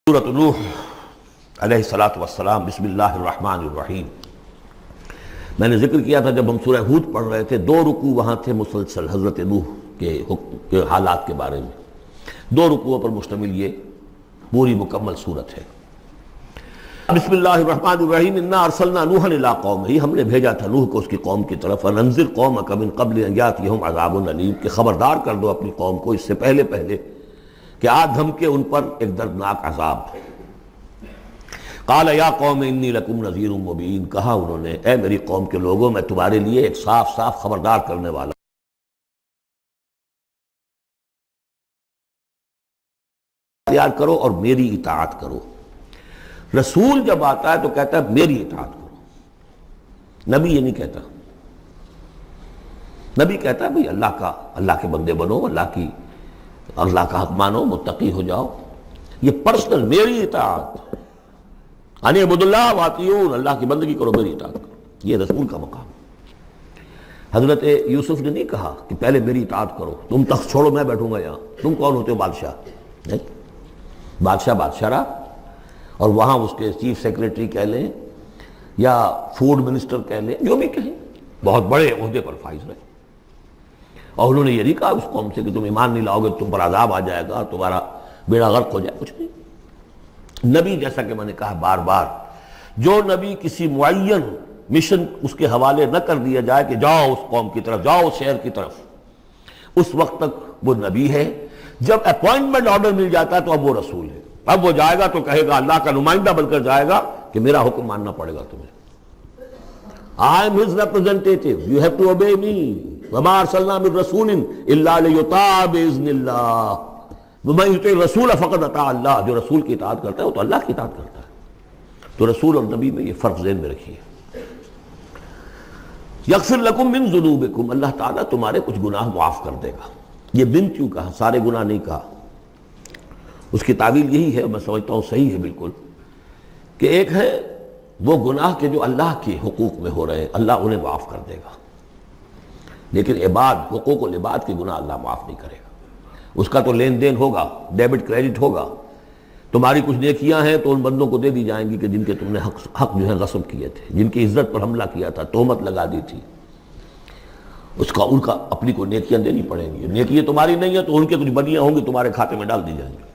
سورۃ نوح علیہ الصلاۃ والسلام۔ بسم اللہ الرحمن الرحیم۔ میں نے ذکر کیا تھا جب ہم سورہ ہود پڑھ رہے تھے، دو رکوع وہاں تھے مسلسل حضرت نوح کے حالات کے بارے میں، دو رکوعوں پر مشتمل یہ پوری مکمل سورت ہے۔ بسم اللہ الرحمن الرحیم۔ انا ارسلنا نوحا الی قومہ، ہم نے بھیجا تھا نوح کو اس کی قوم کی طرف، انذر قومک من قبل ان یاتیہم عذاب علیم، کہ خبردار کر دو اپنی قوم کو اس سے پہلے کہ آ دھمکے ان پر ایک دردناک عذاب۔ قال یا قوم انی لکم نذیر مبین، کہا انہوں نے اے میری قوم کے لوگوں میں تمہارے لیے ایک صاف صاف خبردار کرنے والا تیار کرو اور میری اطاعت کرو۔ رسول جب آتا ہے تو کہتا ہے میری اطاعت کرو، نبی یہ نہیں کہتا۔ نبی کہتا ہے بھئی اللہ کے بندے بنو، اللہ کا حق مانو، متقی ہو جاؤ۔ یہ پرسنل میری اطاعت، ان اعبدوا اللہ واطیعون، اللہ کی بندگی کرو، میری اطاعت کرو، یہ رسول کا مقام۔ حضرت یوسف نے نہیں کہا کہ پہلے میری اطاعت کرو، تم تخت چھوڑو میں بیٹھوں گا یہاں، تم کون ہوتے ہو بادشاہ؟ نہیں، بادشاہ رہا، اور وہاں اس کے چیف سیکریٹری کہہ لیں یا فوڈ منسٹر کہہ لیں، جو بھی کہیں، بہت بڑے عہدے پر فائز رہے۔ اور انہوں نے یہ نہیں کہا اس قوم سے کہ تم ایمان نہیں لاؤ گے تم پر عذاب آ جائے گا، تمہارا بیڑا غرق ہو جائے، کچھ نہیں۔ نبی جیسا کہ میں نے کہا بار بار، جو نبی کسی معین مشن اس کے حوالے نہ کر دیا جائے کہ جاؤ اس قوم کی طرف، جاؤ اس شہر کی طرف، اس وقت تک وہ نبی ہے۔ جب اپوائنٹمنٹ آرڈر مل جاتا ہے تو اب وہ رسول ہے، اب وہ جائے گا تو کہے گا، اللہ کا نمائندہ بن کر جائے گا کہ میرا حکم ماننا پڑے گا تمہیں۔ I am his representative, you have to obey me. وَمَا أَرْسَلْنَا مِن رَسُولٍ إِلَّا لِيُطَاعَ بِإِذْنِ اللَّهِ وَمَن يُطِعِ الرَّسُولَ فَقَدْ أَطَاعَ اللَّهَ، جو رسول کی اطاعت کرتا ہے وہ تو اللہ کی اطاعت کرتا ہے۔ تو رسول اور نبی میں یہ فرق ذہن میں رکھیے۔ یغفر لکم من ذنوبکم، اللہ تعالیٰ تمہارے کچھ گناہ معاف کر دے گا۔ یہ بن کیوں کہا، سارے گناہ نہیں کہا۔ اس کی تعویل یہی ہے، میں سمجھتا ہوں صحیح ہے بالکل، کہ ایک ہے وہ گناہ کے جو اللہ کے حقوق میں ہو رہے ہیں، اللہ انہیں معاف کر دے گا، لیکن حقوق العباد کے گناہ اللہ معاف نہیں کرے گا۔ اس کا تو لین دین ہوگا، ڈیبٹ کریڈٹ ہوگا، تمہاری کچھ نیکیاں ہیں تو ان بندوں کو دے دی جائیں گی کہ جن کے تم نے حق جو ہے غصب کیے تھے، جن کی عزت پر حملہ کیا تھا، تہمت لگا دی تھی، ان کا اپنی کو نیکیاں دینی پڑیں گی۔ نیکیاں تمہاری نہیں ہیں تو ان کے کچھ بدیاں ہوں گی، تمہارے کھاتے میں ڈال دی جائیں گی۔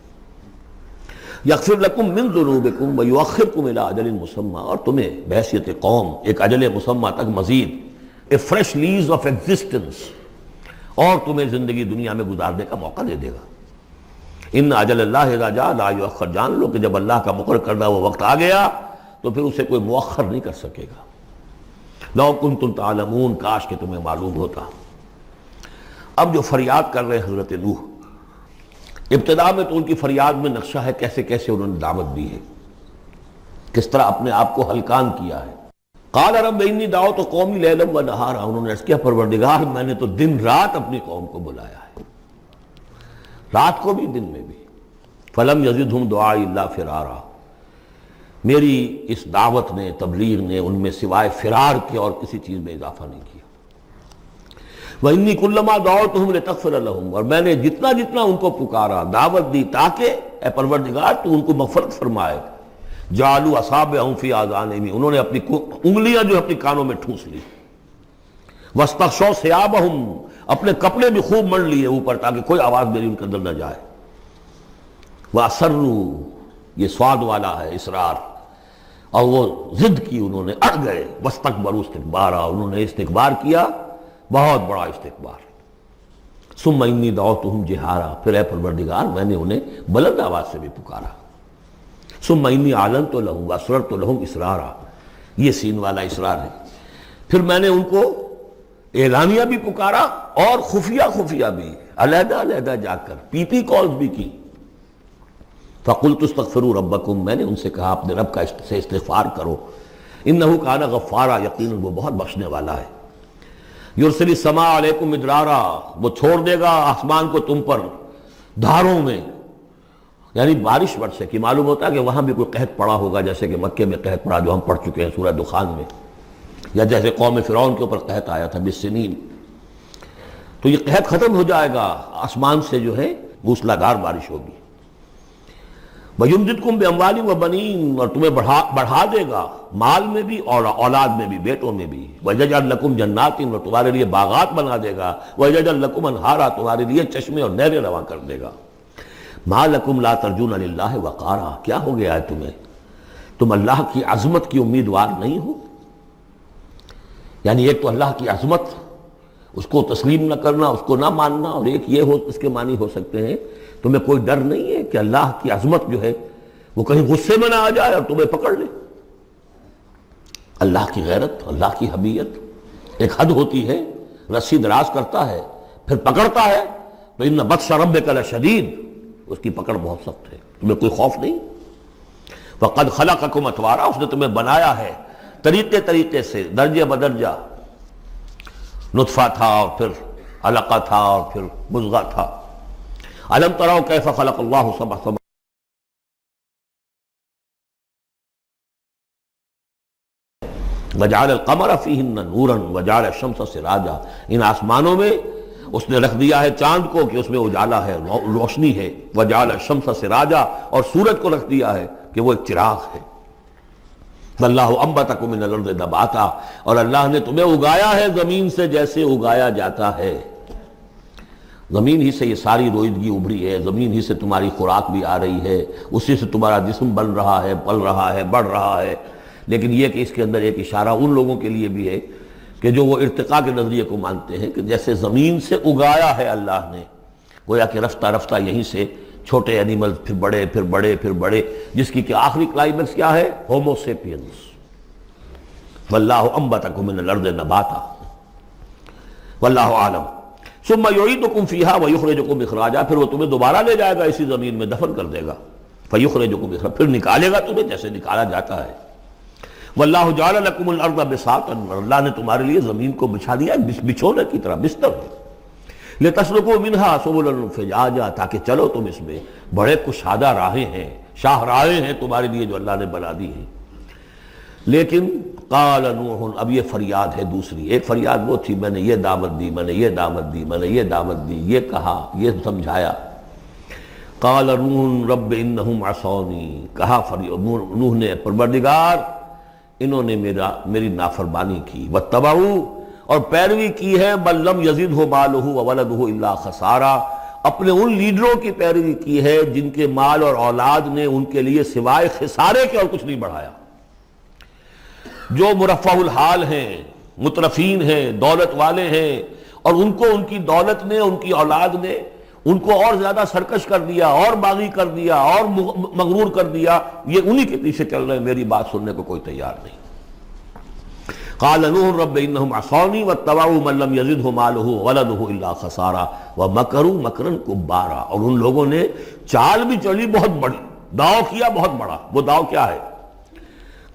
یغفر لکم من ذنوبکم ویؤخرکم الی اجل مسمى، اور تمہیں بحیثیت قوم ایک اجل مسمى تک مزید a fresh lease of existence, اور تمہیں زندگی دنیا میں گزارنے کا موقع دے دے گا۔ ان اجل اللہ اذا جاء لا یؤخر، جان لو کہ جب اللہ کا مقرر کردہ وہ وقت آ گیا تو پھر اسے کوئی مؤخر نہیں کر سکے گا۔ لو کنتم تعلمون، کاش کہ تمہیں معلوم ہوتا۔ اب جو فریاد کر رہے حضرت نوح، ابتدا میں تو ان کی فریاد میں نقشہ ہے کیسے کیسے انہوں نے دعوت دی ہے، کس طرح اپنے آپ کو ہلکان کیا ہے۔ قال رب انی دعوت قومی لیلا و نہارا، انہوں نے عرض کیا پروردگار میں نے تو دن رات اپنی قوم کو بلایا ہے، رات کو بھی دن میں بھی۔ فلم یزدہم دعائی الا فرارا، میری اس دعوت نے، تبلیغ نے ان میں سوائے فرار کے اور کسی چیز میں اضافہ نہیں کیا۔ وَإِنِّي كُلَّمَا دَعَوْتُهُمْ لِتَغْفِرَ لَهُمْ، اور میں نے جتنا ان کو پکارا، دعوت دی تاکہ اے پروردگار تو ان کو مغفرت فرمائے۔ جَعَلُوا أَصَابِعَهُمْ فِي آذَانِهِمْ، انہوں نے اپنی انگلیاں جو اپنی کانوں میں ٹھونس لی۔ وَاسْتَغْشَوْا ثِيَابَهُمْ، اپنے کپڑے بھی خوب مڑ لیے اوپر تاکہ کوئی آواز میری ان کے اندر نہ جائے۔ وَأَصَرُّوا، یہ سواد والا ہے اصرار، اور وہ ضد کی، انہوں نے اڑ گئے۔ وَاسْتَكْبَرُوا اسْتِكْبَارًا، انہوں نے استکبار کیا، بہت بڑا استکبار۔ ثم انی دعوتہم جہارا، پھر اے پروردگار میں نے انہیں بلند آواز سے بھی پکارا۔ ثم انی اعلنت لہم واسررت لہم اسرارا، یہ سین والا اسرار ہے۔ پھر میں نے ان کو اعلانیہ بھی پکارا اور خفیہ بھی، علیحدہ علیحدہ جا کر پی پی کالز بھی کی۔ فقلت استغفروا ربکم، میں نے ان سے کہا اپنے رب کا سے استغفار کرو، انہ کان غفارا، یقیناً وہ بہت بخشنے والا ہے۔ یرسل السماء علیکم مدرارا، وہ چھوڑ دے گا آسمان کو تم پر دھاروں میں، یعنی بارش برسے کی۔ معلوم ہوتا ہے کہ وہاں بھی کوئی قحط پڑا ہوگا، جیسے کہ مکے میں قحط پڑا جو ہم پڑھ چکے ہیں سورہ دخان میں، یا جیسے قوم فرعون کے اوپر قحط آیا تھا بالسنین۔ تو یہ قحط ختم ہو جائے گا، آسمان سے جو ہے موسلادھار بارش ہوگی۔ وَيُمْدِدْكُمْ بِأَمْوَالٍ وَبَنِينَ، اور تمہیں بڑھا دے گا مال میں بھی اور اولاد میں بھی، بیٹوں میں بھی. وَيَجْعَلْ لَكُمْ جَنَّاتٍ، اور تمہارے لیے باغات بنا دے گا. وَيَجْعَلْ لَكُمْ أَنْهَارًا، تمہارے لیے چشمے اور نہریں رواں کر دے گا. مَا لَكُمْ لَا تَرْجُونَ لِلَّهِ وَقَارًا، کیا ہو گیا ہے تمہیں، تم اللہ کی عظمت کی امیدوار نہیں ہو؟ یعنی ایک تو اللہ کی عظمت، اس کو تسلیم نہ کرنا، اس کو نہ ماننا، اور ایک یہ ہو، اس کے معنی ہو سکتے ہیں تمہیں کوئی ڈر نہیں ہے کہ اللہ کی عظمت جو ہے وہ کہیں غصے میں نہ آ جائے اور تمہیں پکڑ لے. اللہ کی غیرت، اللہ کی حمیت ایک حد ہوتی ہے، رسی دراز کرتا ہے پھر پکڑتا ہے تو ان بطش ربک لشدید، اس کی پکڑ بہت سخت ہے. تمہیں کوئی خوف نہیں. وقد خلقکم اطوارا، اس نے تمہیں بنایا ہے طریقے سے، درجے بدرجہ. نطفہ تھا اور پھر علقہ تھا اور پھر مضغہ تھا. الم تروا کیف خلق اللہ سبع سماوات، وجعل القمر فیہن نورا وجعل الشمس سراجا، ان آسمانوں میں اس نے رکھ دیا ہے چاند کو کہ اس میں اجالا ہے، روشنی ہے. وجعل الشمس سراجا، اور سورج کو رکھ دیا ہے کہ وہ ایک چراغ ہے. واللہ انبتکم من الارض نباتا، اور اللہ نے تمہیں اگایا ہے زمین سے جیسے اگایا جاتا ہے. زمین ہی سے یہ ساری روئیدگی ابھری ہے، زمین ہی سے تمہاری خوراک بھی آ رہی ہے، اسی سے تمہارا جسم بن رہا ہے، پل رہا ہے، بڑھ رہا ہے. لیکن یہ کہ اس کے اندر ایک اشارہ ان لوگوں کے لیے بھی ہے کہ جو وہ ارتقاء کے نظریے کو مانتے ہیں کہ جیسے زمین سے اگایا ہے اللہ نے، گویا کہ رفتہ رفتہ یہیں سے چھوٹے اینیمل پھر بڑے پھر بڑے پھر بڑے، جس کی کہ آخری کلائمیکس کیا ہے؟ Homo sapiens. واللہ انبتکم من الارض نباتا واللہ عالم. ثم یعیدکم فیہا ویخرجکم اخراجا، پھر وہ تمہیں دوبارہ لے جائے گا اسی زمین میں، دفن کر دے گا. فیخرجکم اخراجا، پھر نکالے گا تمہیں جیسے نکالا جاتا ہے. واللہ جعل لکم الارض بساطا، اللہ نے تمہارے لیے زمین کو بچھا دیا بچھونے کی طرح، بستر ہے. لتسلکوا منہا سبلا فجاجا، تاکہ چلو تم اس میں، بڑے کشادہ راہیں ہیں، شاہ راہیں ہیں تمہارے لیے جو اللہ نے بنا دی ہیں. لیکن قال نوح، اب یہ فریاد ہے دوسری. ایک فریاد وہ تھی میں نے یہ دعوت دی، میں نے یہ دعوت دی، میں نے یہ دعوت دی، یہ کہا، یہ سمجھایا. قال نوح رب انہم عصونی، کہا نوح نے پروردگار انہوں نے میری نافرمانی کی. واتبعوا، اور پیروی کی ہے، بل لم یزدہ مالہ وولدہ الا خسارا، اپنے ان لیڈروں کی پیروی کی ہے جن کے مال اور اولاد نے ان کے لیے سوائے خسارے کے اور کچھ نہیں بڑھایا. جو مرفہ الحال ہیں، مترفین ہیں، دولت والے ہیں، اور ان کو ان کی دولت نے، ان کی اولاد نے ان کو اور زیادہ سرکش کر دیا، اور باغی کر دیا، اور مغرور کر دیا، یہ انہی کے پیچھے چل رہے ہیں، میری بات سننے کو کوئی تیار نہیں. قال نوح رب انہم عصونی واتبعوا من لم یزدہ مالہ وولدہ الا خسارا ومکروا مکرا کبارا، اور ان لوگوں نے چال بھی چلی بہت بڑی، داؤ کیا بہت بڑا. وہ داؤ کیا ہے؟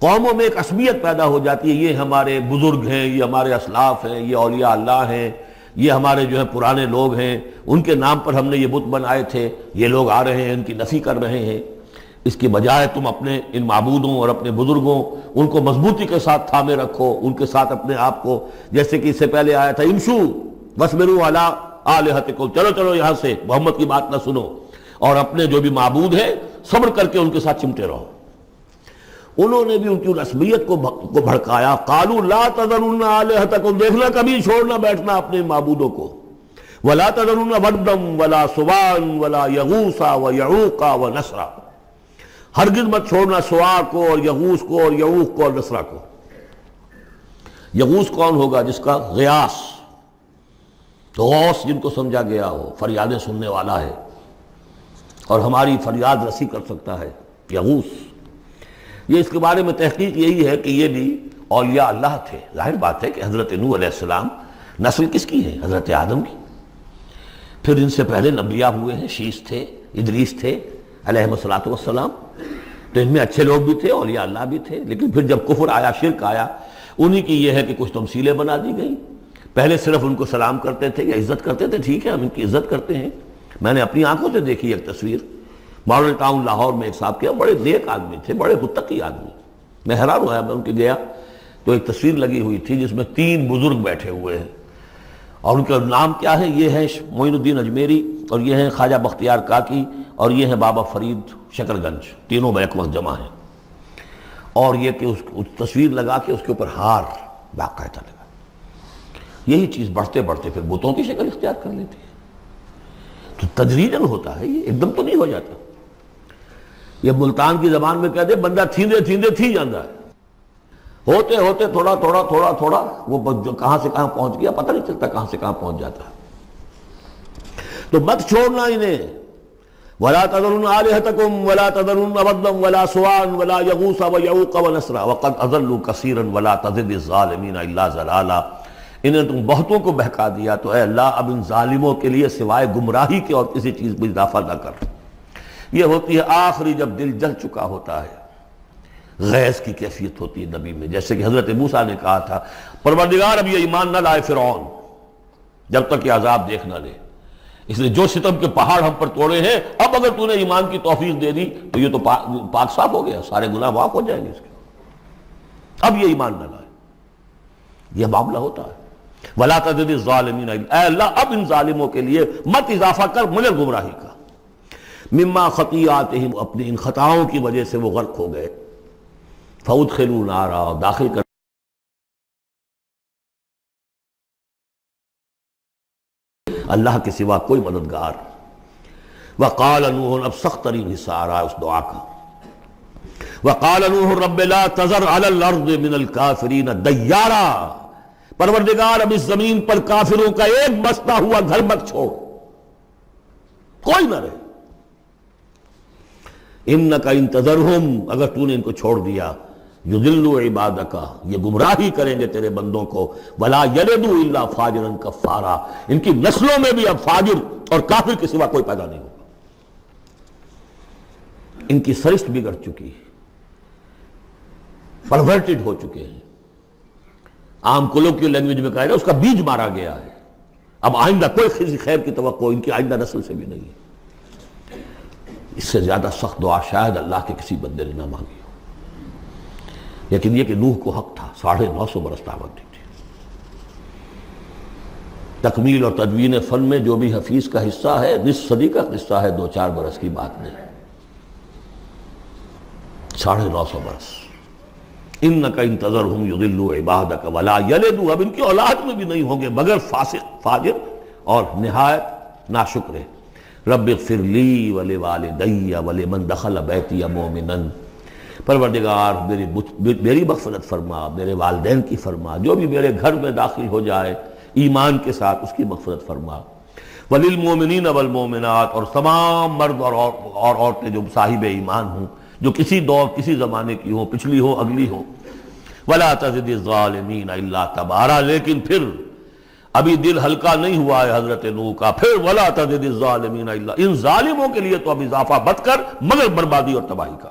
قوموں میں ایک عصبیت پیدا ہو جاتی ہے، یہ ہمارے بزرگ ہیں، یہ ہمارے اسلاف ہیں، یہ اولیاء اللہ ہیں، یہ ہمارے جو ہے پرانے لوگ ہیں، ان کے نام پر ہم نے یہ بت بنائے تھے، یہ لوگ آ رہے ہیں ان کی نفی کر رہے ہیں. اس کے بجائے تم اپنے ان معبودوں اور اپنے بزرگوں ان کو مضبوطی کے ساتھ تھامے رکھو، ان کے ساتھ اپنے آپ کو، جیسے کہ اس سے پہلے آیا تھا امشوا واصبروا علی آلہتکم، چلو چلو یہاں سے، محمد کی بات نہ سنو، اور اپنے جو بھی معبود ہیں صبر کر کے ان کے ساتھ چمٹے رہو. انہوں نے بھی ان کی رسمیت کو بھڑکایا. قالوا لا تذرن آلہتکم، دیکھنا کبھی چھوڑنا بیٹھنا اپنے معبودوں کو. ولا تذرن ودا ولا سواعا ولا یغوث ویعوق ونسرا، ہرگز مت چھوڑنا سواع کو اور یغوث کو اور یعوق کو اور نسرا کو. یغوث کون ہوگا؟ جس کا غیاث، غوث جن کو سمجھا گیا ہو، فریادیں سننے والا ہے اور ہماری فریاد رسی کر سکتا ہے، یغوث. یہ اس کے بارے میں تحقیق یہی ہے کہ یہ بھی اولیاء اللہ تھے. ظاہر بات ہے کہ حضرت نوح علیہ السلام نسل کس کی ہے؟ حضرت آدم کی. پھر ان سے پہلے انبیاء ہوئے ہیں، شیث تھے، ادریس تھے علیہم السلام. تو ان میں اچھے لوگ بھی تھے، اولیاء اللہ بھی تھے. لیکن پھر جب کفر آیا، شرک آیا، انہی کی یہ ہے کہ کچھ تمثیلیں بنا دی گئیں. پہلے صرف ان کو سلام کرتے تھے یا عزت کرتے تے، ٹھیک ہے ہم ان کی عزت کرتے ہیں. میں نے اپنی آنکھوں سے دیکھی ایک تصویر، ماڈل ٹاؤن لاہور میں ایک صاحب کے بڑے نیک آدمی تھے، بڑے متقی آدمی. میں حیران ہوا، میں ان کے گیا تو ایک تصویر لگی ہوئی تھی جس میں 3 بزرگ بیٹھے ہوئے ہیں، اور ان کا نام کیا ہے؟ یہ ہے معین الدین اجمیری، اور یہ ہیں خواجہ بختیار کاکی، اور یہ ہیں بابا فرید شکر گنج، تینوں بیک وقت جمع ہیں، اور یہ کہ اس تصویر لگا کے اس کے اوپر ہار باقاعدہ لگا، یہی چیز بڑھتے بڑھتے پھر بتوں کی شکل اختیار کر لیتی ہے۔ تو تدریجاً ہوتا ہے، یہ ایک دم تو نہیں ہو جاتا۔ یہ ملتان کی زبان میں کہتے بندہ تھیندے تھیندے تھی جاندہ ہے، ہوتے ہوتے تھوڑا تھوڑا تھوڑا تھوڑا وہ جو کہاں سے کہاں پہنچ گیا پتہ نہیں چلتا کہاں سے کہاں پہنچ جاتا ہے۔ تو مت چھوڑنا انہیں، وَلَا تَذَرُنَّ آلِهَتَكُمْ وَلَا تَذَرُنَّ وَدًّا وَلَا سُوَاعًا وَلَا يَغُوثَ وَيَعُوقَ وَنَسْرًا وَقَدْ أَضَلُّوا كَثِيرًا وَلَا تَزِدِ الظَّالِمِينَ إِلَّا ضَلَالًا۔ انہیں تم بہتوں کو بہکا دیا تو اے اللہ اب ان ظالموں کے لیے سوائے گمراہی کے اور کسی چیز میں اضافہ نہ کر۔ یہ ہوتی ہے آخری جب دل جل چکا ہوتا ہے، غیظ کی کیفیت ہوتی ہے نبی میں، جیسے کہ حضرت موسیٰ نے کہا تھا پروردگار اب یہ ایمان نہ لائے فرعون جب تک یہ عذاب دیکھ نہ لے، اس لیے جو ستم کے پہاڑ ہم پر توڑے ہیں اب اگر تو نے ایمان کی توفیق دے دی تو یہ تو پاک صاف ہو گیا، سارے گناہ معاف ہو جائیں گے اس کے، اب یہ ایمان نہ لائے۔ یہ معاملہ ہوتا ہے، وَلَا تَزِدِ الظَّالِمِينَ اے اللہ اب ان ظالموں کے لیے مت اضافہ کر مجھے گمراہی کا، مما خطیئاتہم اپنی ان خطاؤں کی وجہ سے وہ غرق ہو گئے، فَأُدْخِلُوا نَارًا داخل کر اللہ کے سوا کوئی مددگار۔ وَقَالَ نُوحٌ اب سخت ترین حصہ آ رہا ہے اس دعا کا، وَقَالَ نُوحٌ رَبِّ لَا تَذَرْ عَلَى الْأَرْضِ مِنَ الْكَافِرِينَ دَيَّارًا پروردگار اب اس زمین پر کافروں کا ایک بستا ہوا گھر مت چھوڑ، کوئی نہ رہے۔ اِنَّكَ إِن تَذَرْهُمْ اگر تو نے ان کو چھوڑ دیا، يُضِلُّوا عِبَادَكَ یہ گمراہی کریں گے تیرے بندوں کو، وَلَا يَلِدُوا إِلَّا فَاجِرًا كَفَّارًا ان کی نسلوں میں بھی اب فاجر اور کافر کے سوا کوئی پیدا نہیں ہوگا۔ ان کی سرشت بگڑ چکی ہے، پرورٹڈ ہو چکے ہیں، عام کولوکیل لینگویج میں کہا ہے اس کا بیج مارا گیا ہے، اب آئندہ کوئی کسی خیر کی توقع ان کی آئندہ نسل سے بھی نہیں ہے۔ اس سے زیادہ سخت دعا شاید اللہ کے کسی بندے نے نہ مانگی ہو، لیکن یہ کہ نوح کو حق تھا، 950 برس دعوت دی تھی۔ تکمیل اور تدوین فن میں جو بھی حفیظ کا حصہ ہے نصف صدی کا قصہ ہے، 2-4 برس کی بات نہیں، 950 برس۔ اِنَّكَ إِن تَذَرْهُمْ يُضِلُّوا عِبَادَكَ وَلَا يَلِدُوا اب ان کی اولاد میں بھی نہیں ہوں گے مگر فاسق، فاجر اور نہایت ناشکر۔ رب اغفر لی ولوالدی ولمن دخل بیتی مؤمنا پروردگار میری مغفرت فرما، میرے والدین کی فرما، جو بھی میرے گھر میں داخل ہو جائے ایمان کے ساتھ اس کی مغفرت فرما، وللمؤمنین والمؤمنات اور تمام مرد اور عورتیں جو صاحب ایمان ہوں، جو کسی دور کسی زمانے کی ہوں، پچھلی ہو اگلی ہو، ولا تزد الظالمین الا تبارا لیکن پھر ابھی دل ہلکا نہیں ہوا ہے حضرت نوح کا، پھر ولا تزد الظالمین الا ان ظالموں کے لیے تو اب اضافہ مت کر مگر بربادی اور تباہی کا۔